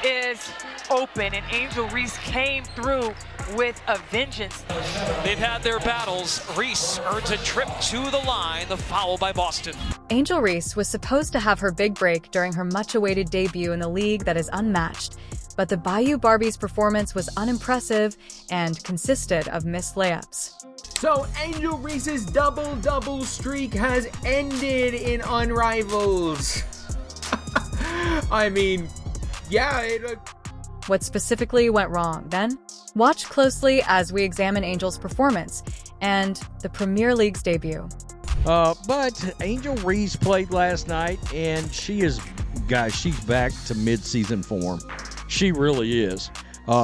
is open, and Angel Reese came through with a vengeance. They've had their battles. Reese earns a trip to the line, the foul by Boston. Angel Reese was supposed to have her big break during her much-awaited debut in the league that is unmatched, but the Bayou Barbie's performance was unimpressive and consisted of missed layups. So Angel Reese's double-double streak has ended in Unrivaled. I mean, yeah, What specifically went wrong, then? Watch closely as we examine Angel's performance and the Premier League's debut. But Angel Reese played last night, and she's back to mid-season form. She really is.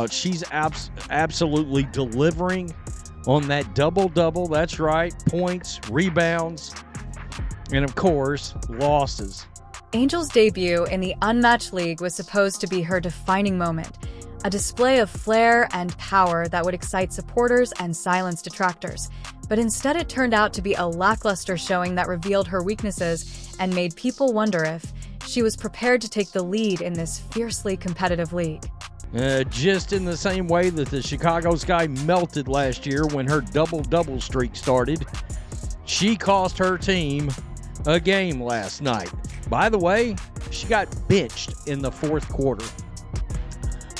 She's absolutely delivering on that double-double. That's right. Points, rebounds, and of course, losses. Angel's debut in the unmatched league was supposed to be her defining moment, a display of flair and power that would excite supporters and silence detractors. But instead it turned out to be a lackluster showing that revealed her weaknesses and made people wonder if she was prepared to take the lead in this fiercely competitive league. Just in the same way that the Chicago Sky melted last year when her double-double streak started, she cost her team a game last night. By the way, she got benched in the fourth quarter.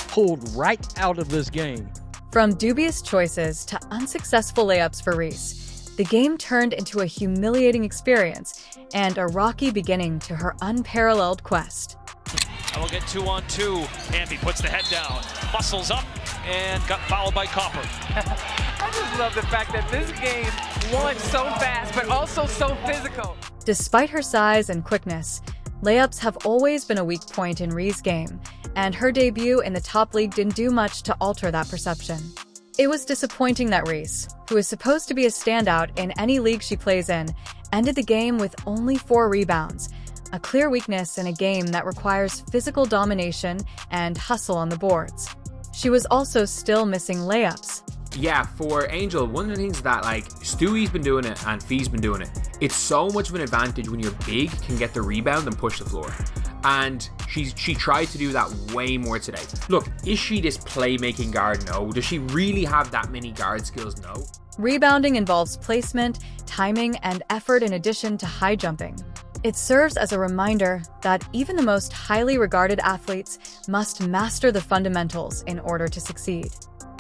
Pulled right out of this game. From dubious choices to unsuccessful layups for Reese, the game turned into a humiliating experience and a rocky beginning to her unparalleled quest. I will get 2-on-2. Hamby puts the head down, muscles up, and got fouled by Copper. I just love the fact that this game won so fast, but also so physical. Despite her size and quickness, layups have always been a weak point in Reese's game, and her debut in the top league didn't do much to alter that perception. It was disappointing that Reese, who is supposed to be a standout in any league she plays in, ended the game with only 4 rebounds, a clear weakness in a game that requires physical domination and hustle on the boards. She was also still missing layups. Yeah, for Angel, one of the things that Stewie's been doing it and Fee's been doing it, it's so much of an advantage when you're big, can get the rebound and push the floor. And she tried to do that way more today. Look, is she this playmaking guard? No. Does she really have that many guard skills? No. Rebounding involves placement, timing, and effort in addition to high jumping. It serves as a reminder that even the most highly regarded athletes must master the fundamentals in order to succeed.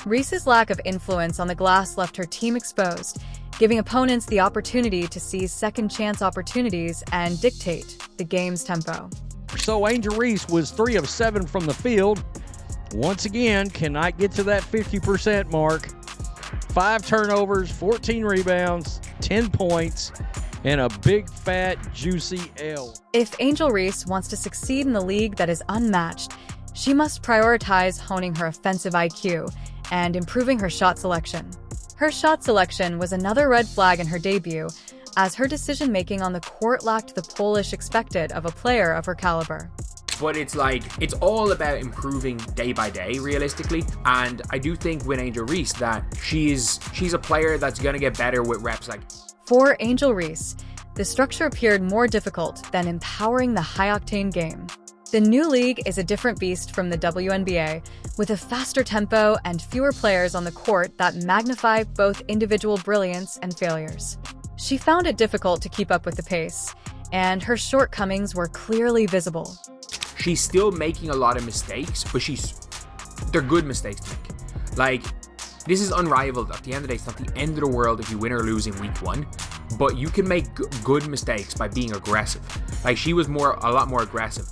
Reese's lack of influence on the glass left her team exposed, giving opponents the opportunity to seize second-chance opportunities and dictate the game's tempo. So Angel Reese was 3 of 7 from the field. Once again, cannot get to that 50% mark. 5 turnovers, 14 rebounds, 10 points, and a big, fat, juicy L. If Angel Reese wants to succeed in the league that is unmatched, she must prioritize honing her offensive IQ and improving her shot selection. Her shot selection was another red flag in her debut, as her decision-making on the court lacked the polish expected of a player of her caliber. But it's all about improving day by day, realistically. And I do think with Angel Reese that she's a player that's going to get better with reps. For Angel Reese, the structure appeared more difficult than empowering the high-octane game. The new league is a different beast from the WNBA, with a faster tempo and fewer players on the court that magnify both individual brilliance and failures. She found it difficult to keep up with the pace, and her shortcomings were clearly visible. She's still making a lot of mistakes, but they're good mistakes to make. This is unrivaled. At the end of the day, it's not the end of the world if you win or lose in week 1, but you can make good mistakes by being aggressive. She was a lot more aggressive.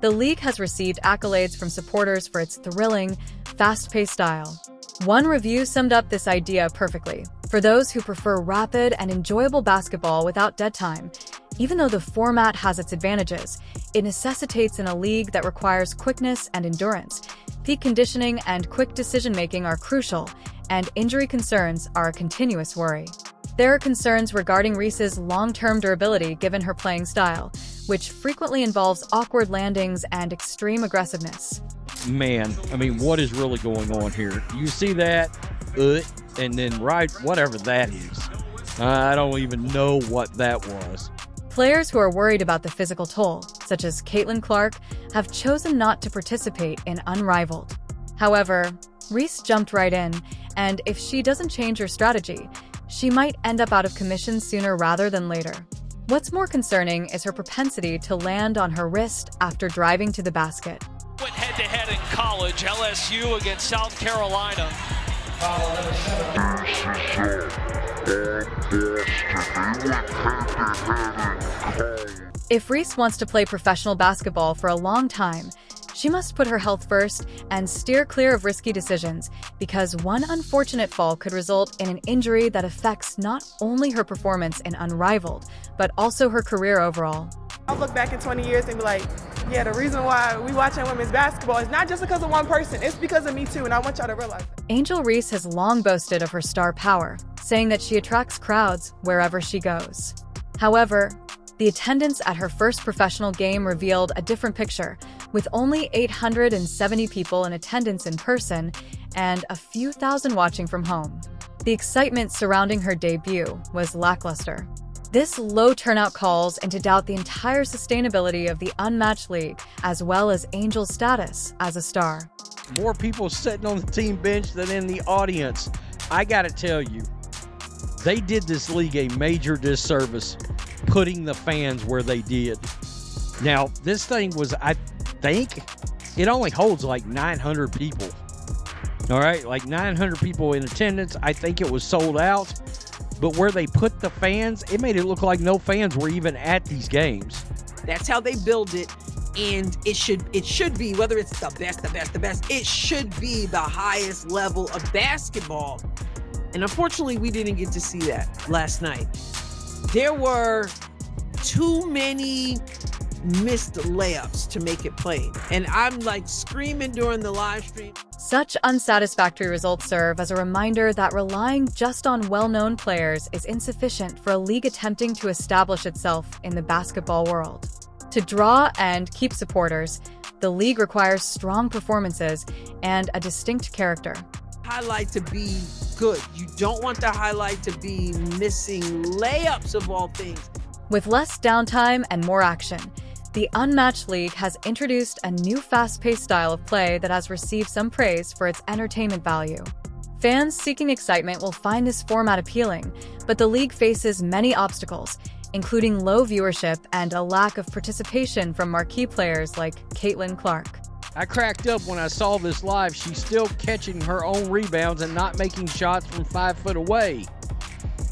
The league has received accolades from supporters for its thrilling, fast-paced style. One review summed up this idea perfectly. For those who prefer rapid and enjoyable basketball without dead time, even though the format has its advantages, it necessitates in a league that requires quickness and endurance. Peak conditioning and quick decision-making are crucial, and injury concerns are a continuous worry. There are concerns regarding Reese's long-term durability given her playing style, which frequently involves awkward landings and extreme aggressiveness. Man, I mean, what is really going on here? You see that, and then whatever that is. I don't even know what that was. Players who are worried about the physical toll, such as Caitlin Clark, have chosen not to participate in Unrivaled. However, Reese jumped right in, and if she doesn't change her strategy, she might end up out of commission sooner rather than later. What's more concerning is her propensity to land on her wrist after driving to the basket. Went head-to-head in college, LSU against South Carolina. If Reese wants to play professional basketball for a long time, she must put her health first and steer clear of risky decisions, because one unfortunate fall could result in an injury that affects not only her performance in Unrivaled, but also her career overall. I'll look back in 20 years and be like, yeah, the reason why we watching women's basketball is not just because of one person, it's because of me too, and I want y'all to realize that. Angel Reese has long boasted of her star power, saying that she attracts crowds wherever she goes. However, the attendance at her first professional game revealed a different picture, with only 870 people in attendance in person and a few thousand watching from home. The excitement surrounding her debut was lackluster. This low turnout calls into doubt the entire sustainability of the Unmatched League, as well as Angel's status as a star. More people sitting on the team bench than in the audience. I gotta tell you, they did this league a major disservice putting the fans where they did. Now, this thing was, I think, it only holds like 900 people. All right, like 900 people in attendance. I think it was sold out. But where they put the fans, it made it look like no fans were even at these games. That's how they build it, and it should be, whether it's the best, it should be the highest level of basketball. And unfortunately, we didn't get to see that last night. There were too many missed layups to make it played. And I'm like screaming during the live stream. Such unsatisfactory results serve as a reminder that relying just on well-known players is insufficient for a league attempting to establish itself in the basketball world. To draw and keep supporters, the league requires strong performances and a distinct character. Highlight to be good. You don't want the highlight to be missing layups of all things. With less downtime and more action, the Unmatched League has introduced a new fast-paced style of play that has received some praise for its entertainment value. Fans seeking excitement will find this format appealing, but the league faces many obstacles, including low viewership and a lack of participation from marquee players like Caitlin Clark. I cracked up when I saw this live. She's still catching her own rebounds and not making shots from 5 foot away.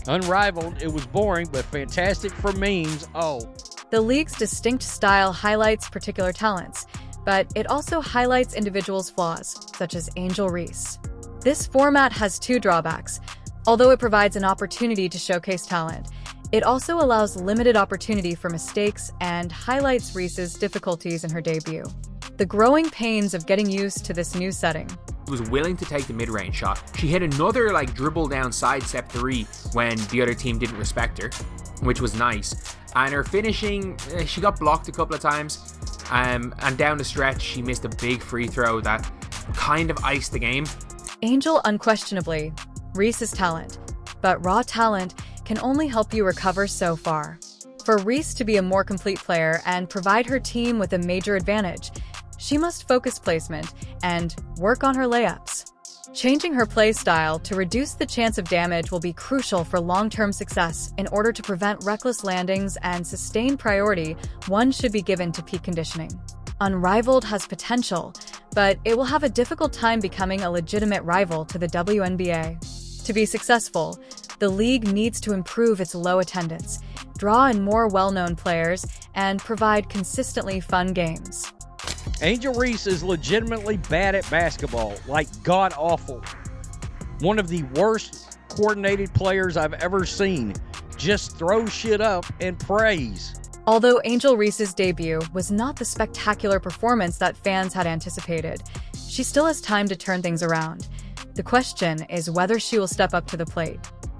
Unrivaled, it was boring, but fantastic for memes. Oh. The league's distinct style highlights particular talents, but it also highlights individuals' flaws, such as Angel Reese. This format has two drawbacks. Although it provides an opportunity to showcase talent, it also allows limited opportunity for mistakes and highlights Reese's difficulties in her debut. The growing pains of getting used to this new setting. She was willing to take the mid-range shot. She hit another dribble down side step 3 when the other team didn't respect her, which was nice. And her finishing, she got blocked a couple of times, and down the stretch she missed a big free throw that kind of iced the game. Angel unquestionably Reese's talent, but raw talent can only help you recover so far. For Reese to be a more complete player and provide her team with a major advantage, she must focus placement and work on her layups. Changing her play style to reduce the chance of damage will be crucial for long-term success. In order to prevent reckless landings and sustain priority, one should be given to peak conditioning. Unrivaled has potential, but it will have a difficult time becoming a legitimate rival to the WNBA. To be successful, the league needs to improve its low attendance, draw in more well-known players, and provide consistently fun games. Angel Reese is legitimately bad at basketball, like god-awful. One of the worst coordinated players I've ever seen. Just throws shit up and prays. Although Angel Reese's debut was not the spectacular performance that fans had anticipated, she still has time to turn things around. The question is whether she will step up to the plate.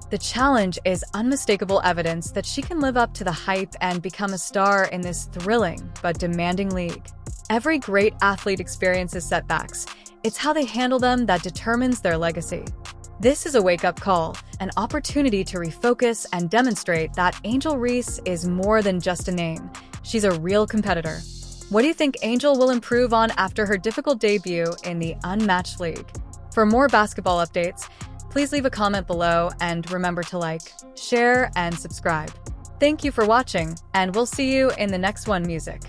The challenge is unmistakable evidence that she can live up to the hype and become a star in this thrilling but demanding league. Every great athlete experiences setbacks. It's how they handle them that determines their legacy. This is a wake-up call, an opportunity to refocus and demonstrate that Angel Reese is more than just a name. She's a real competitor. What do you think Angel will improve on after her difficult debut in the Unmatched League? For more basketball updates, please leave a comment below and remember to like, share, and subscribe. Thank you for watching, and we'll see you in the next one, music.